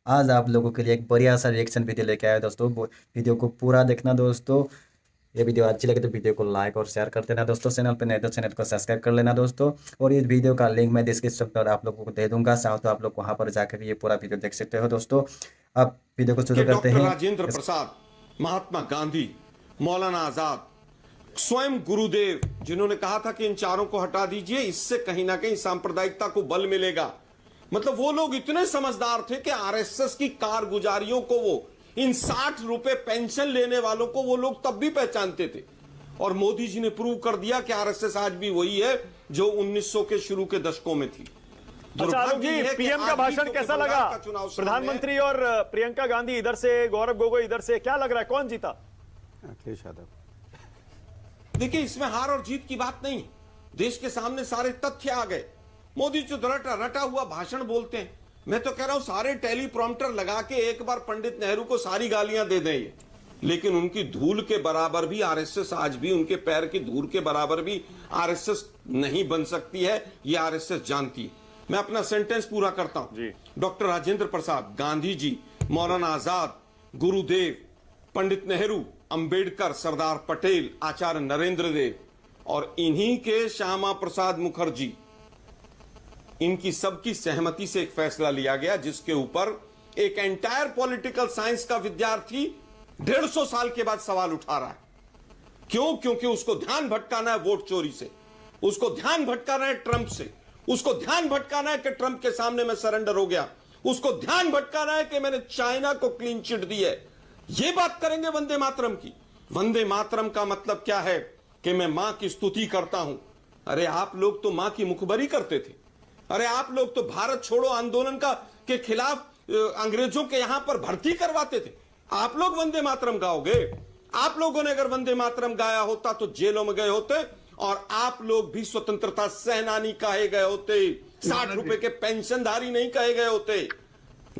आज आप लोगों के लिए एक बढ़िया सा रिएक्शन वीडियो लेके आया दोस्तों। वीडियो को पूरा देखना दोस्तों। ये वीडियो अच्छी लगे तो वीडियो को लाइक और शेयर कर देना दोस्तों। चैनल पर नए तो चैनल को सब्सक्राइब कर लेना दोस्तों। और इस वीडियो का लिंक मैं डिस्क्रिप्शन पर आप लोगों को दे दूंगा, चाहो तो आप लोग वहां पर जाकर ये पूरा वीडियो देख सकते हो दोस्तों। अब वीडियो को शुरू करते डॉक्टर हैं। राजेंद्र प्रसाद, महात्मा गांधी, मौलाना आजाद, स्वयं गुरुदेव, जिन्होंने कहा था कि इन चारों को हटा दीजिए, इससे कहीं ना कहीं सांप्रदायिकता को बल मिलेगा। मतलब वो लोग इतने समझदार थे कि आरएसएस की कारगुजारियों को, वो इन 60 रुपए पेंशन लेने वालों को वो लोग तब भी पहचानते थे। और मोदी जी ने प्रूव कर दिया कि आरएसएस आज भी वही है जो 1900 के शुरू के दशकों में थी। अच्छा आलोक जी, पीएम का भाषण कैसा लगा? प्रधानमंत्री और प्रियंका गांधी इधर से, गौरव गोगोई इधर से, क्या लग रहा है कौन जीता? अखिलेश यादव। देखिए, इसमें हार और जीत की बात नहीं, देश के सामने सारे तथ्य आ गए। मोदी जो रटा हुआ भाषण बोलते हैं, मैं तो कह रहा हूं सारे टेलीप्रॉम्प्टर लगा के एक बार पंडित नेहरू को सारी गालियां दे दें ये, लेकिन उनकी धूल के बराबर भी आरएसएस, आज भी उनके पैर की धूल के बराबर भी आरएसएस नहीं बन सकती है, ये आरएसएस जानती है। मैं अपना सेंटेंस पूरा करता हूं। डॉक्टर राजेंद्र प्रसाद, गांधी जी, मौलाना आजाद, गुरुदेव, पंडित नेहरू, अंबेडकर, सरदार पटेल, आचार्य नरेंद्र देव और इन्हीं के श्यामा प्रसाद मुखर्जी, इनकी सबकी सहमति से एक फैसला लिया गया जिसके ऊपर एक एंटायर पॉलिटिकल साइंस का विद्यार्थी 150 साल के बाद सवाल उठा रहा है। क्यों? क्योंकि उसको ध्यान भटकाना है वोट चोरी से, उसको ध्यान भटकाना है ट्रंप से, उसको ध्यान भटकाना है कि ट्रंप के सामने मैं सरेंडर हो गया, उसको ध्यान भटकाना है कि मैंने चाइना को क्लीन चिट दी है। ये बात करेंगे वंदे मातरम की। वंदे मातरम का मतलब क्या है कि मैं मां की स्तुति करता हूं। अरे आप लोग तो मां की मुखबरी करते थे। अरे आप लोग तो भारत छोड़ो आंदोलन के खिलाफ अंग्रेजों के यहां पर भर्ती करवाते थे। आप लोग वंदे मातरम गाओगे? आप लोगों ने अगर वंदे मातरम गाया होता तो जेलों में गए होते और आप लोग भी स्वतंत्रता सेनानी कहे गए होते, 60 रुपए के पेंशनधारी नहीं कहे गए होते।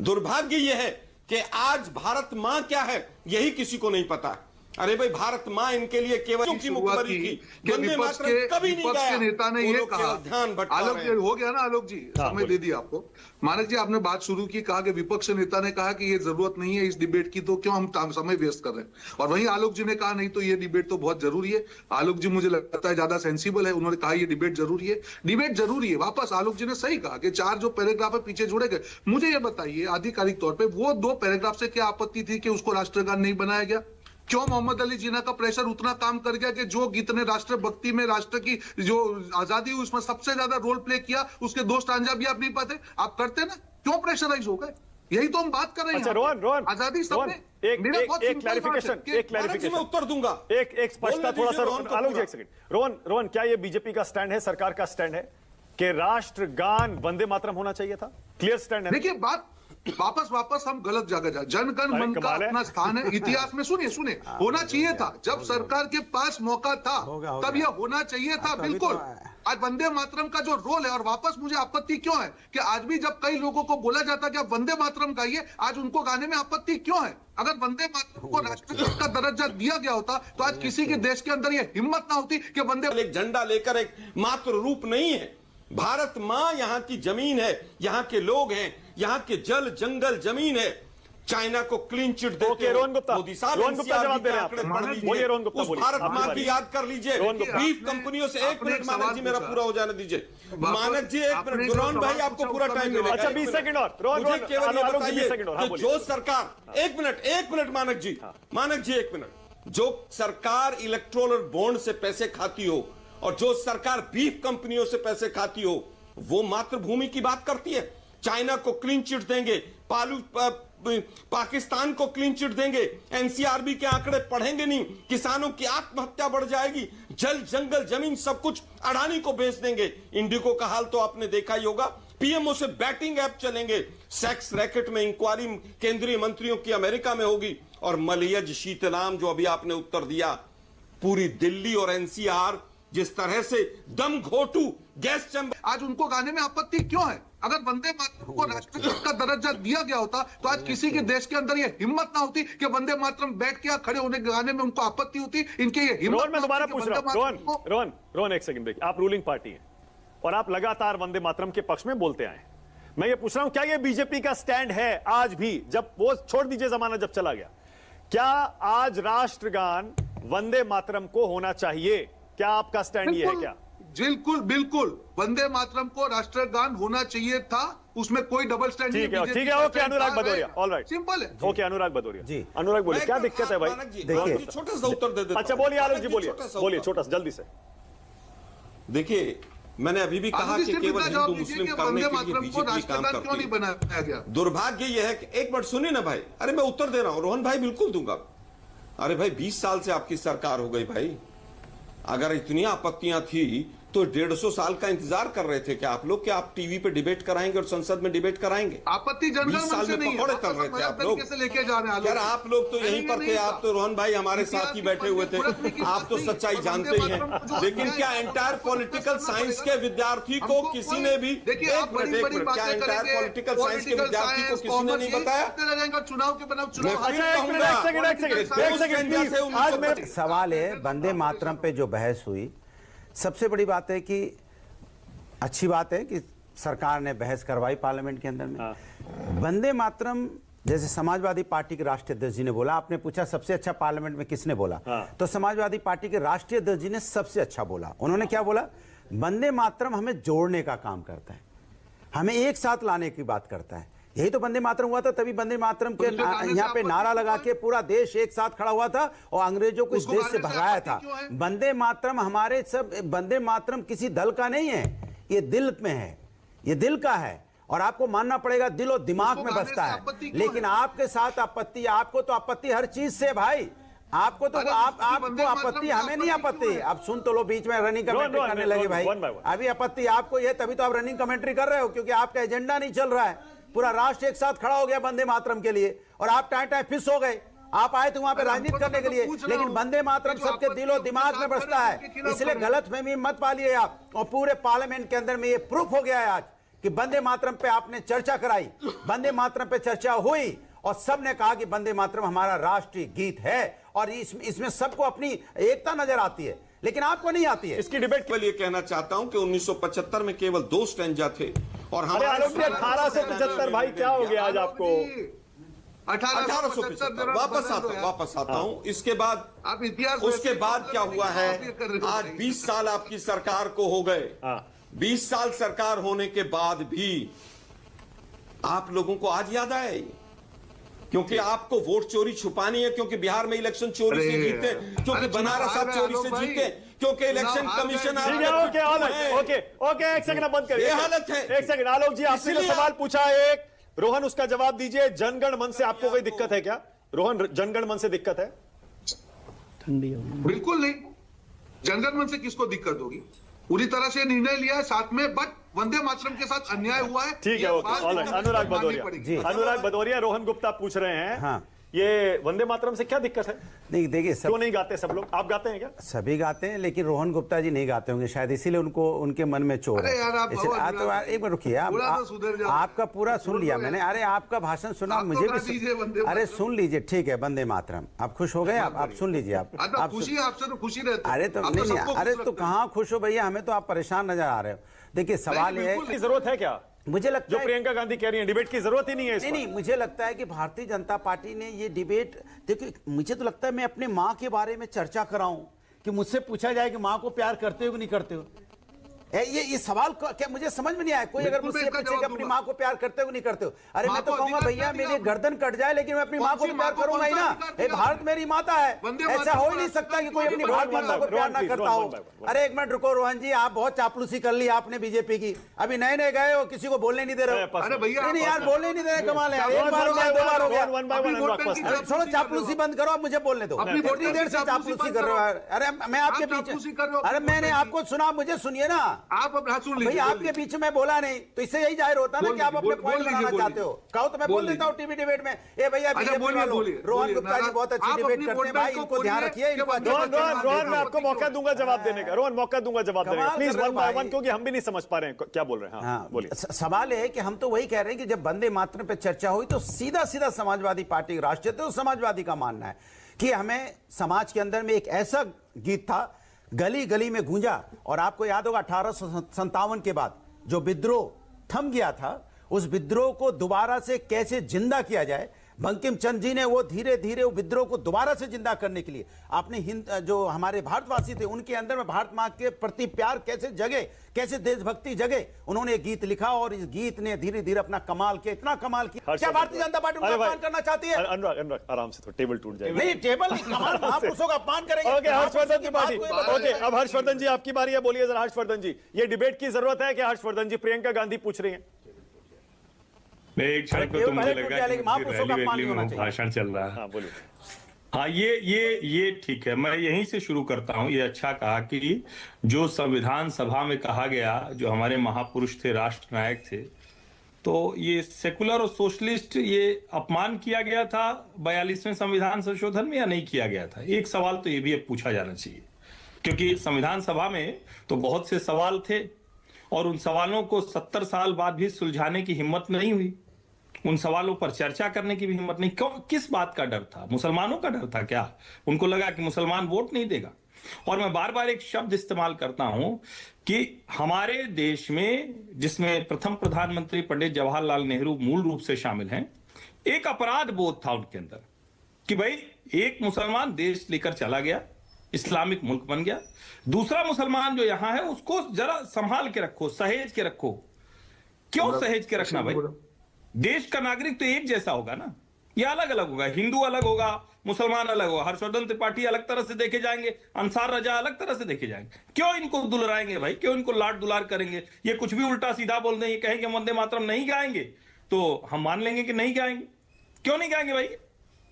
दुर्भाग्य यह है कि आज भारत मां क्या है यही किसी को नहीं पता। अरे भाई, भारत मां इनके लिए केवल की मुखबरी की, वंदे मातरम कभी नहीं गाया। नेता ने ये कहा, ध्यान भटका आलोक जी हो गया ना, आलोक जी समय दे दिया आपको। मानक जी, आपने बात शुरू की, कहा कि विपक्ष नेता ने कहा कि ये जरूरत नहीं है इस डिबेट की, तो क्यों हम समय वेस्ट कर रहे हैं। और वहीं आलोक जी ने कहा नहीं तो ये डिबेट तो बहुत जरूरी है। आलोक जी मुझे लगता है ज्यादा सेंसिबल है, उन्होंने कहा ये डिबेट जरूरी है, डिबेट जरूरी है। वापस आलोक जी ने सही कहा कि 4 जो पैराग्राफ है पीछे जुड़े गए। मुझे ये बताइए आधिकारिक तौर पर वो 2 पैराग्राफ से क्या आपत्ति थी कि उसको राष्ट्रगान नहीं बनाया गया? क्यों मोहम्मद अली जिन्ना का प्रेशर उतना काम कर गया कि जो गीत ने राष्ट्रभक्ति में, राष्ट्र की जो आजादी हुई उसमें सबसे ज्यादा रोल प्ले किया, उसके 2 स्टांजा भी आप नहीं पाते? आप करते ना, क्यों प्रेशराइज हो गए? यही तो हम बात कर रहे हैं। अच्छा रोहन, आजादी सबने एक क्लैरिफिकेशन मैं उत्तर दूंगा। एक स्पष्टता थोड़ा सा आलोक जी, एक सेकंड। रोहन, क्या ये बीजेपी का स्टैंड है, सरकार का स्टैंड है कि राष्ट्रगान वंदे मातरम होना चाहिए था? क्लियर स्टैंड है? देखिए, बात वापस हम गलत जगह जा। जनगण मन का अपना स्थान है इतिहास में। सुनिए, होना चाहिए था जब सरकार के पास मौका था, तब यह होना चाहिए था, बिल्कुल। आज वंदे मातरम का जो रोल है, और वापस मुझे आपत्ति क्यों है कि आज भी जब कई लोगों को बोला जाता है कि आप वंदे मातरम गाइए, आज उनको गाने में आपत्ति क्यों है? अगर वंदे मातरम को राष्ट्रगीत का दर्जा दिया गया होता तो आज किसी के देश के अंदर यह हिम्मत ना होती कि वंदे। एक झंडा लेकर एक मातृ रूप नहीं है। भारत मां यहाँ की जमीन है, यहाँ के लोग हैं, यहाँ के जल जंगल जमीन है। चाइना को क्लीन चिट देते मोदी साहब जवाब दे रहे हैं। भारत मां की याद कर लीजिए। बीफ कंपनियों से, एक मिनट मानक जी, मेरा पूरा हो जाने दीजिए। मानक जी एक मिनट, रोहन भाई आपको पूरा टाइम मिलेगा। अच्छा 20 सेकंड और रोहन, केवल ये बताइए कि जो सरकार, एक मिनट मानक जी, एक मिनट, जो सरकार इलेक्ट्रोल बॉन्ड से पैसे खाती हो और जो सरकार बीफ कंपनियों से पैसे खाती हो, वो मातृभूमि की बात करती है। चाइना को क्लीन चिट देंगे, पाकिस्तान को क्लीन चिट देंगे, एनसीआरबी के आंकड़े पढ़ेंगे नहीं, किसानों की आत्महत्या बढ़ जाएगी, जल जंगल जमीन सब कुछ अडानी को बेच देंगे। इंडिको का हाल तो आपने देखा ही होगा। पीएमओ से बैटिंग ऐप चलेंगे, सेक्स रैकेट में इंक्वायरी केंद्रीय मंत्रियों की अमेरिका में होगी। और मलयज शीतलाम, जो अभी आपने उत्तर दिया, पूरी दिल्ली और एनसीआर जिस तरह से दम घोटू गैस चैम्बर। आज उनको गाने में आपत्ति क्यों है? अगर वंदे मातरम को राष्ट्रगीत का दर्जा दिया गया होता तो आज किसी के देश के अंदर यह हिम्मत ना होती कि वंदे मातरम बैठ के खड़े होने के गाने में उनको आपत्ति होती। इनके ये हिम्मत। रोहन, मैं दोबारा पूछ रहा हूं। रोहन एक सेकंड देखिए, आप रूलिंग पार्टी हैं और आप लगातार वंदे मातरम के पक्ष में बोलते आए, मैं ये पूछ रहा हूं, क्या ये बीजेपी का स्टैंड है आज भी? जब वो छोड़ दीजिए जमाना जब चला गया, क्या आज राष्ट्रगान वंदे मातरम को होना चाहिए? क्या आपका स्टैंड ये है क्या? बिल्कुल बिल्कुल, वंदे मातरम को राष्ट्रगान होना चाहिए था, उसमें कोई डबल स्टैंड नहीं। ठीक है, ओके अनुराग भदौरिया, ऑलराइट, सिंपल है। ओके अनुराग भदौरिया जी। अनुराग बोलिए, क्या दिक्कत है भाई? देखिए छोटा सा उत्तर दे देता अच्छा हूं। बोलिए आलोक जी, बोलिए छोटा सा बोलिए, उत्तर। छोटा सा जल्दी से। देखिए मैंने अभी भी कहा कि केवल हिंदू मुस्लिम करने वंदे के लिए मातरम को बीजेपी काम राष्ट्रगान क्यों नहीं करती है। बनाया गया? दुर्भाग्य यह है कि एक मिनट सुनिए ना भाई, अरे मैं उत्तर दे रहा हूं रोहन भाई, बिल्कुल दूंगा। अरे भाई 20 साल से आपकी सरकार हो गई भाई, अगर इतनी आपत्तियां थी तो 150 साल का इंतजार कर रहे थे क्या आप लोग? क्या आप टीवी पे डिबेट कराएंगे और संसद में डिबेट कराएंगे? आपत्ति जनगण 20 साल मन से में नहीं है, पकौड़े तल रहे थे आप लोग। कैसे लेके जा रहे हैं यार आप लोग तो यहीं पर थे, आप तो रोहन भाई हमारे साथ ही बैठे हुए थे, आप तो सच्चाई जानते ही हैं। लेकिन क्या एंटायर पॉलिटिकल साइंस के विद्यार्थी को किसी ने भी, एक मिनट, क्या एंटायर पॉलिटिकल साइंस के विद्यार्थी को किसी ने नहीं बताया? चुनाव के बनाओ चुनाव। आज मेरे सवाल है, वंदे मातरम पे जो बहस हुई, सबसे बड़ी बात है कि अच्छी बात है कि सरकार ने बहस करवाई पार्लियामेंट के अंदर में। वंदे मातरम जैसे समाजवादी पार्टी के राष्ट्रीय अध्यक्ष जी ने बोला, आपने पूछा सबसे अच्छा पार्लियामेंट में किसने बोला, तो समाजवादी पार्टी के राष्ट्रीय अध्यक्ष जी ने सबसे अच्छा बोला। उन्होंने क्या बोला? वंदे मातरम हमें जोड़ने का काम करता है, हमें एक साथ लाने की बात करता है। यही तो वंदे मातरम हुआ था, तभी वंदे मातरम के यहाँ पे नारा लगा के पूरा देश एक साथ खड़ा हुआ था और अंग्रेजों को इस देश से भगाया था। वंदे मातरम हमारे सब, वंदे मातरम किसी दल का नहीं है, ये दिल में है, ये दिल का है और आपको मानना पड़ेगा, दिल और दिमाग में बसता है। लेकिन आपके साथ आपत्ति, आपको तो आपत्ति हर चीज से भाई, आपको तो आपको आपत्ति, हमें नहीं आपत्ति। आप सुन तो लो, बीच में रनिंग कमेंट्री करने लगे भाई। अभी आपत्ति आपको ये, तभी तो आप रनिंग कमेंट्री कर रहे हो, क्योंकि आपका एजेंडा नहीं चल रहा है। पूरा राष्ट्र एक साथ खड़ा हो गया वंदे मातरम के लिए और आप टाइम टाइम फिस हो गए। आप आए थे वहां पे राजनीति करने के लिए, लेकिन वंदे मातरम सबके दिल और दिमाग में बसता है, इसलिए गलतफहमी मत पालिए आप। और पूरे पार्लियामेंट के अंदर में ये प्रूफ हो गया है आज कि वंदे मातरम पे आपने चर्चा कराई, वंदे मातरम पे चर्चा हुई और सबने कहा कि वंदे मातरम हमारा राष्ट्रीय गीत है और इसमें सबको अपनी एकता नजर आती है, लेकिन आपको नहीं आती है। इसकी डिबेट के लिए कहना चाहता हूं कि 1975 में केवल 2 स्टैंजा थे और हमारे 1875 भाई क्या हो गया आज आपको? 1875 वापस आता हूं। इसके बाद आप इतिहास, उसके बाद क्या हुआ है? आज 20 साल आपकी सरकार को हो गए। 20 साल सरकार होने के बाद भी आप लोगों को आज याद आया, क्योंकि आपको वोट चोरी छुपानी है, क्योंकि बिहार में इलेक्शन चोरी से जीते, क्योंकि बनारस आप चोरी से जीते, क्योंकि इलेक्शन कमीशन ओके एक सेकंड बंद करिए, ये हालत है। एक सेकंड आलोक जी, आपने जो सवाल पूछा एक, रोहन उसका जवाब दीजिए। जनगण मन से आपको कोई दिक्कत है क्या? रोहन, जनगण मन से दिक्कत है? बिल्कुल नहीं, जनगण मन से किसको दिक्कत होगी? पूरी तरह से निर्णय लिया है साथ में, बट वंदे मातरम के साथ अन्याय हुआ है। ठीक है, ओके, अनुराग भदौरिया, अनुराग भदौरिया, रोहन गुप्ता पूछ रहे हैं, हाँ, ये वंदे मातरम से क्या दिक्कत है? नहीं देखिए, क्यों नहीं गाते सब लोग? आप गाते हैं क्या? सभी गाते हैं, लेकिन रोहन गुप्ता जी नहीं गाते होंगे शायद, इसीलिए उनको उनके मन में चोर है। अरे यार, आप तो एक मिनट रुकिए, आपका पूरा सुन लिया मैंने। अरे आपका भाषण सुना, मुझे भी, अरे सुन लीजिए, ठीक है, वंदे मातरम आप खुश हो गए, आप सुन लीजिए, आप खुशी, आपसे तो खुशी रहती है। अरे तो नहीं, अरे तो कहाँ खुश हो भैया, हमें तो आप परेशान नजर आ रहे हो। देखिए सवाल ये है, जरूरत है क्या? मुझे लगता जो है प्रियंका गांधी कह रही है, डिबेट की जरूरत ही नहीं है। नहीं, मुझे लगता है कि भारतीय जनता पार्टी ने ये डिबेट, देखिए मुझे तो लगता है मैं अपने माँ के बारे में चर्चा कराऊं कि मुझसे पूछा जाए कि माँ को प्यार करते हो कि नहीं करते हो। ये सवाल क्या मुझे समझ में नहीं आया। कोई अगर मुझसे पूछे कि अपनी माँ को प्यार करते हो कि नहीं करते हो, अरे मैं तो कहूंगा भैया मेरी गर्दन कट जाए लेकिन मैं अपनी माँ को प्यार करूंगा ही ना। भारत मेरी माता है, ऐसा हो ही नहीं सकता कि कोई अपनी भारत माता को प्यार ना करता हो। अरे एक मिनट रुको रोहन जी, आप बहुत चापलूसी कर ली आपने बीजेपी की, अभी नए नए गए हो, किसी को बोलने नहीं दे रहे हो। अरे भैया नहीं यार, बोलने नहीं दे रहे, कमाल है। एक बार हो गया, 2 बार हो गया, छोड़ो चापलूसी बंद करो, मुझे बोलने दो। इतनी देर से चापलूसी कर रहे हो। अरे मैं आपके पीछे, अरे मैंने आपको सुना, मुझे सुनिए ना। आप भैया आपके बीच में बोला नहीं तो इससे यही जाहिर होता ना कि आप अपने पॉइंट बनाना चाहते हो। कहो तो मैं बोल देता हूँ टीवी डिबेट में, ए भैया रोहन गुप्ता जी बहुत अच्छी डिबेट करते हैं भाई, इनको ध्यान रखिए। रोहन मैं आपको मौका दूंगा जवाब देने का, रोहन मौका दूंगा जवाब देने का, प्लीज 1 by 1, क्योंकि हम भी नहीं समझ पा रहे हैं क्या बोल रहे हैं। हाँ, बोलिए। सवाल है कि हम तो वही कह रहे हैं कि जब वंदे मातरम पे चर्चा हुई तो सीधा सीधा समाजवादी पार्टी राष्ट्रीय तो समाजवादी का मानना है कि हमें समाज के अंदर में एक ऐसा गीत था, गली गली में गूंजा। और आपको याद होगा 1857 के बाद जो विद्रोह थम गया था, उस विद्रोह को दोबारा से कैसे जिंदा किया जाए, बंकिम चंद्र जी ने वो धीरे धीरे वो विद्रोह को दोबारा से जिंदा करने के लिए आपने जो हमारे भारतवासी थे उनके अंदर में भारत मां के प्रति प्यार कैसे जगे, कैसे देशभक्ति जगे, उन्होंने गीत लिखा और इस गीत ने धीरे धीरे अपना कमाल किया, इतना कमाल किया। क्या भारतीय जनता पार्टी उनका अपमान करना चाहती है? अनुराग आराम से, तो टेबल टूट जाएगा। नहीं, टेबल नहीं, कमाल महापुरुषों का अपमान करेंगे। ओके, हर्षवर्धन की बारी। ओके, अब हर्षवर्धन जी आपकी बारी है, बोलिए जरा। हर्षवर्धन जी, ये डिबेट की जरूरत है क्या? हर्षवर्धन जी, प्रियंका गांधी पूछ रही हैं। मैं एक क्षण को तो मुझे लगा कि भाषण चल रहा है। हाँ, बोलिए। हाँ, ये ठीक है, मैं यहीं से शुरू करता हूं। ये अच्छा कहा कि जो संविधान सभा में कहा गया, जो हमारे महापुरुष थे, राष्ट्र नायक थे, तो ये सेकुलर और सोशलिस्ट, ये अपमान किया गया था 42वें संविधान संशोधन में या नहीं किया गया था? एक सवाल तो ये भी अब पूछा जाना चाहिए, क्योंकि संविधान सभा में तो बहुत से सवाल थे और उन सवालों को 70 साल बाद भी सुलझाने की हिम्मत नहीं हुई, उन सवालों पर चर्चा करने की भी हिम्मत नहीं। क्यों? किस बात का डर था? मुसलमानों का डर था क्या? उनको लगा कि मुसलमान वोट नहीं देगा। और मैं बार बार एक शब्द इस्तेमाल करता हूं कि हमारे देश में, जिसमें प्रथम प्रधानमंत्री पंडित जवाहरलाल नेहरू मूल रूप से शामिल हैं, एक अपराध बोध था उनके अंदर कि भाई एक मुसलमान देश लेकर चला गया, इस्लामिक मुल्क बन गया, दूसरा मुसलमान जो यहां है उसको जरा संभाल के रखो, सहेज के रखो। क्यों सहेज के रखना भाई? देश का नागरिक तो एक जैसा होगा ना, ये अलग अलग होगा, हिंदू अलग होगा, मुसलमान अलग होगा, हर्षवर्धन त्रिपाठी अलग तरह से देखे जाएंगे, अंसार रजा अलग तरह से देखे जाएंगे। क्यों इनको दुलराएंगे भाई? क्यों इनको लाड दुलार करेंगे? ये कुछ भी उल्टा सीधा बोल दें, ये कहेंगे वंदे मातरम नहीं गाएंगे तो हम मान लेंगे कि नहीं गाएंगे। क्यों नहीं गाएंगे भाई?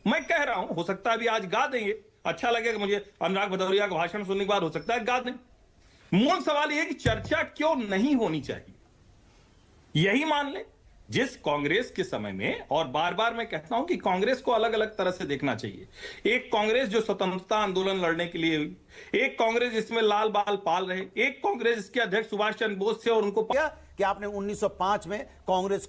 मैं कह रहा हूं, हो सकता है अभी आज गा देंगे, अच्छा लगेगा मुझे, अनुराग भदौरिया का भाषण सुनने के बाद हो सकता है गा दें। मूल सवाल यह कि चर्चा क्यों नहीं होनी चाहिए, यही मान ले। जिस कांग्रेस के समय में, और बार बार मैं कहता हूं कि कांग्रेस को अलग अलग तरह से देखना चाहिए। एक कांग्रेस जो स्वतंत्रता आंदोलन लड़ने के लिए हुई, एक कांग्रेस जिसमें लाल बाल पाल रहे, एक कांग्रेस जिसके अध्यक्ष सुभाष चंद्र बोस थे और उनको कि आपने 1905 में कांग्रेस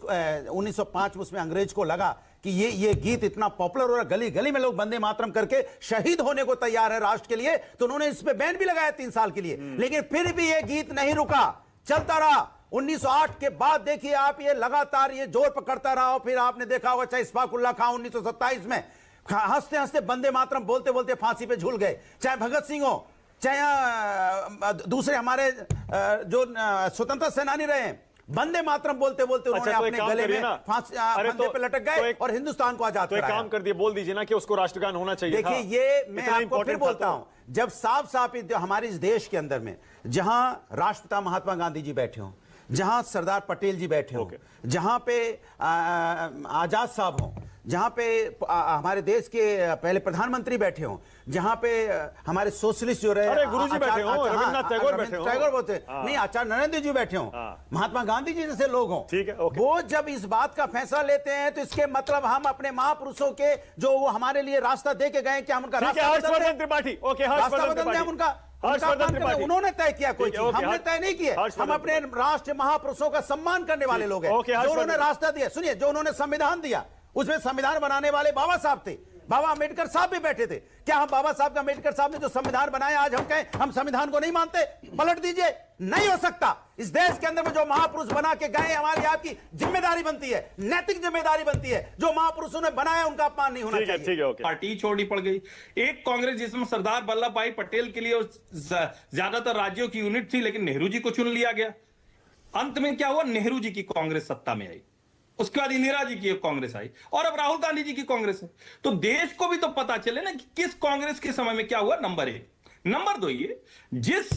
1905 में उसमें अंग्रेज को लगा कि ये गीत इतना पॉपुलर हो रहा, गली गली में लोग वंदे मातरम करके शहीद होने को तैयार है राष्ट्र के लिए, तो उन्होंने इस पे बैन भी लगाया 3 साल के लिए। लेकिन फिर भी ये गीत नहीं रुका, चलता रहा। 1908 के बाद देखिए आप, ये लगातार ये जोर पकड़ता रहा। फिर आपने देखा होगा चाहे इस्फाकुल्ला खां 1927 में हंसते हंसते वंदे मातरम बोलते बोलते फांसी पे झूल गए, चाहे भगत सिंह हो, चाहे दूसरे हमारे जो स्वतंत्रता सेनानी रहे, वंदे मातरम बोलते बोलते उन्होंने तो अपने गले में फंदे पे लटक गए और हिंदुस्तान को आजाद कराया। तो एक काम कर दिए, बोल दीजिए ना कि उसको राष्ट्रगान होना चाहिए। देखिए ये मैं आपको फिर बोलता हूं, जब साफ साफ हमारे इस देश के अंदर में जहां राष्ट्रपिता महात्मा गांधी जी बैठे हों, जहां सरदार पटेल जी बैठे हों, जहां पे आजाद साहब हों, जहां पे हमारे देश के पहले प्रधानमंत्री बैठे हों, जहां पे हमारे सोशलिस्ट जो रहे, अरे गुरुजी बैठे हों, रविन्द्रनाथ टैगोर बैठे हों, टैगोर बोलते नहीं, आचार्य नरेंद्र जी बैठे हों, महात्मा गांधी जी जैसे लोग हों, ठीक है, वो जब इस बात का फैसला लेते हैं तो इसके मतलब हम अपने महापुरुषों के जो वो हमारे लिए रास्ता दे के गए, क्या हम उनका रास्ता उन्होंने तय किया? कोई चीज हमने तय नहीं किया। हम अपने राष्ट्र महापुरुषों का सम्मान करने वाले लोग हैं, जो उन्होंने रास्ता दिया। सुनिए, जो उन्होंने संविधान दिया, उसमें संविधान बनाने वाले बाबा साहब थे, बाबा अम्बेडकर साहब भी बैठे थे। क्या हम बाबा साहब अम्बेडकर साहब ने जो संविधान बनाया, आज हम कहें हम संविधान को नहीं मानते? पलट दीजिए, नहीं हो सकता। इस देश के अंदर में जो महापुरुष बना के गए, हमारी आपकी जिम्मेदारी बनती है, नैतिक जिम्मेदारी बनती है, जो महापुरुषों ने बनाया उनका अपमान नहीं होना चाहिए। ठीक है, ओके। पार्टी छोड़नी पड़ गई। एक कांग्रेस जिसमें सरदार वल्लभ भाई पटेल के लिए ज्यादातर राज्यों की यूनिट थी, लेकिन नेहरू जी को चुन लिया गया। अंत में क्या हुआ? नेहरू जी की कांग्रेस सत्ता में आई, उसके बाद इंदिरा जी की कांग्रेस आई, और अब राहुल गांधी जी की कांग्रेस है। तो देश को भी तो पता चले ना कि किस कांग्रेस के समय में क्या हुआ। नंबर 1। नंबर 2, ये जिस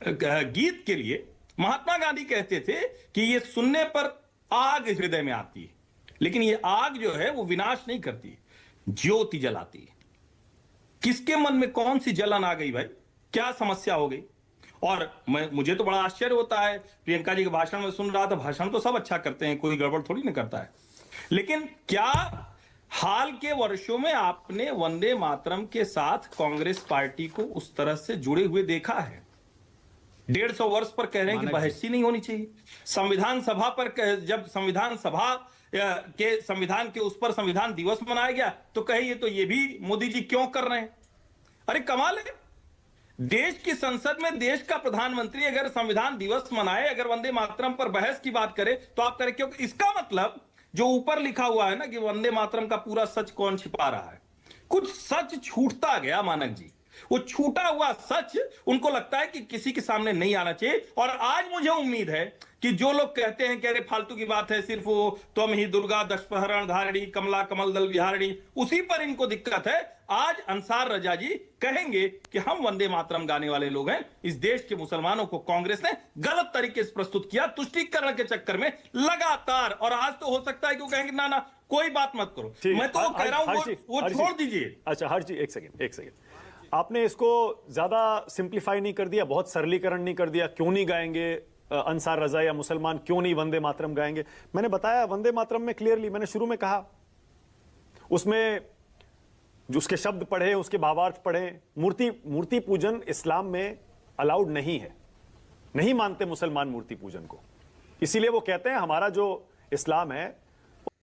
गीत के लिए महात्मा गांधी कहते थे कि ये सुनने पर आग हृदय में आती है, लेकिन ये आग जो है वो विनाश नहीं करती, ज्योति जलाती है। किसके मन में कौन सी जलन आ गई भाई? क्या समस्या हो गई? और मुझे तो बड़ा आश्चर्य होता है, प्रियंका जी के भाषण में सुन रहा था, भाषण तो सब अच्छा करते हैं, कोई गड़बड़ थोड़ी ना करता है, लेकिन क्या हाल के वर्षों में आपने वंदे मातरम के साथ कांग्रेस पार्टी को उस तरह से जुड़े हुए देखा है? 150 वर्ष पर कह रहे हैं कि बहस ही नहीं होनी चाहिए। संविधान सभा पर जब संविधान सभा के संविधान के उस पर संविधान दिवस मनाया गया तो कहे ये भी मोदी जी क्यों कर रहे हैं? अरे कमाल है। देश की संसद में देश का प्रधानमंत्री अगर संविधान दिवस मनाए, अगर वंदे मातरम पर बहस की बात करे तो आप करें, क्योंकि इसका मतलब जो ऊपर लिखा हुआ है ना कि वंदे मातरम का पूरा सच कौन छिपा रहा है, कुछ सच छूटता गया मानक जी। वो छूटा हुआ सच उनको लगता है कि किसी के सामने नहीं आना चाहिए। और आज मुझे उम्मीद है कि जो लोग कहते हैं कि अरे फालतू की बात है, सिर्फ वो त्वम ही दुर्गा दशपहरण धारिणी कमला कमल दल विहारिणी, उसी पर इनको दिक्कत है। आज अंसार रजा जी कहेंगे कि हम वंदे मातरम गाने वाले लोग हैं। इस देश के मुसलमानों को कांग्रेस ने गलत तरीके से प्रस्तुत किया तुष्टीकरण के चक्कर में लगातार। और आज तो हो सकता है कि वो कहेंगे ना ना कोई बात मत करो। मैं तो कह रहा हूं वो छोड़ दीजिए। अच्छा हर जी, एक सेकंड, आपने इसको ज्यादा सिंप्लीफाई नहीं कर दिया, बहुत सरलीकरण नहीं कर दिया? क्यों नहीं गाएंगे अंसार रजा या मुसलमान, क्यों नहीं वंदे मातरम गाएंगे? मैंने बताया वंदे मातरम में क्लियरली, मैंने शुरू में कहा, उसमें जो उसके शब्द पढ़े, उसके भावार्थ पढ़े। मूर्ति पूजन इस्लाम में अलाउड नहीं है, नहीं मानते मुसलमान मूर्ति पूजन को। इसीलिए वो कहते हैं हमारा जो इस्लाम है